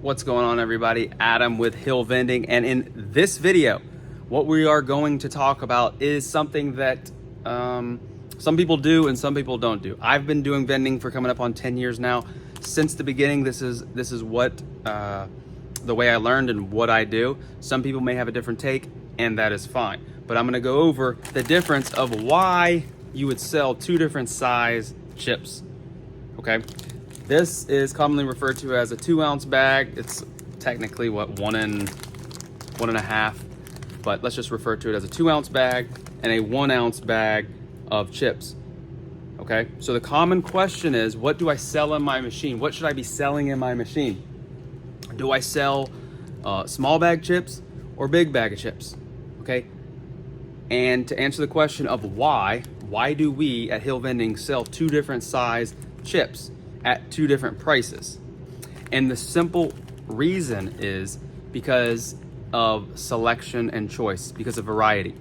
What's going on, everybody? Adam with Hill Vending, and in this video what we are going to talk about is something that some people do and some people don't do. I've been doing vending for coming up on 10 years now. Since the beginning, this is what the way I learned and what I do. Some people may have a different take, and that is fine, but I'm going to go over the difference of why you would sell two different size chips. Okay, this is commonly referred to as a 2-ounce bag. It's technically what, 1.5, but let's just refer to it as a 2-ounce bag and a 1-ounce bag of chips. Okay, so the common question is, what do I sell in my machine? What should I be selling in my machine? Do I sell small bag chips or big bag of chips? Okay, and to answer the question of why do we at Hill Vending sell two different size chips at two different prices? And the simple reason is because of selection and choice, because of variety.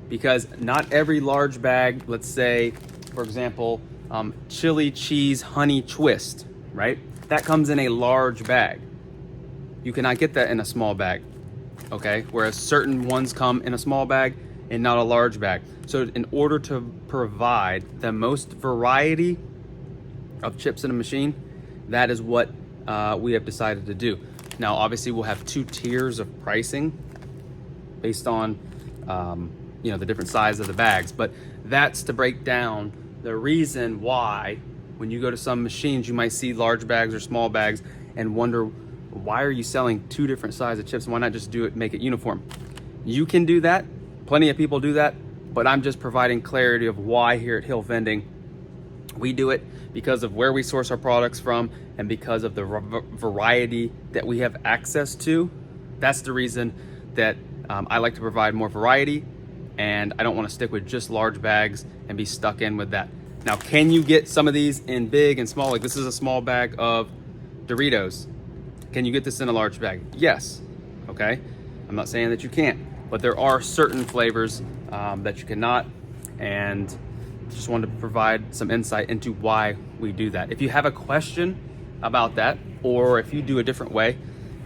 Because not every large bag, let's say, for example, chili cheese honey twist, right? That comes in a large bag. You cannot get that in a small bag, okay? Whereas certain ones come in a small bag and not a large bag. So in order to provide the most variety of chips in a machine, that is what we have decided to do. Now, obviously, we'll have two tiers of pricing based on the different size of the bags, but that's to break down the reason why when you go to some machines, you might see large bags or small bags and wonder, why are you selling two different sizes of chips? Why not just make it uniform? You can do that. Plenty of people do that, but I'm just providing clarity of why here at Hill Vending we do it, because of where we source our products from and because of the variety that we have access to. That's the reason that I like to provide more variety, and I don't want to stick with just large bags and be stuck in with that. Now, can you get some of these in big and small? Like, this is a small bag of Doritos. Can you get this in a large bag? Yes. Okay, I'm not saying that you can't, but there are certain flavors that you cannot, and just wanted to provide some insight into why we do that. If you have a question about that, or if you do a different way,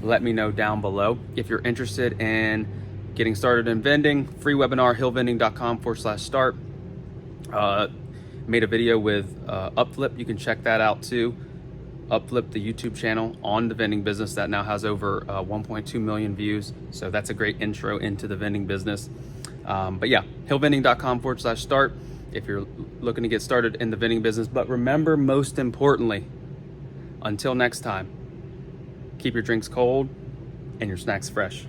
let me know down below. If you're interested in getting started in vending, free webinar, hillvending.com/start. Made a video with Upflip. You can check that out too. Upflip, the YouTube channel on the vending business, that now has over 1.2 million views. So that's a great intro into the vending business. But yeah, hillvending.com/start if you're looking to get started in the vending business. But remember, most importantly, until next time, keep your drinks cold and your snacks fresh.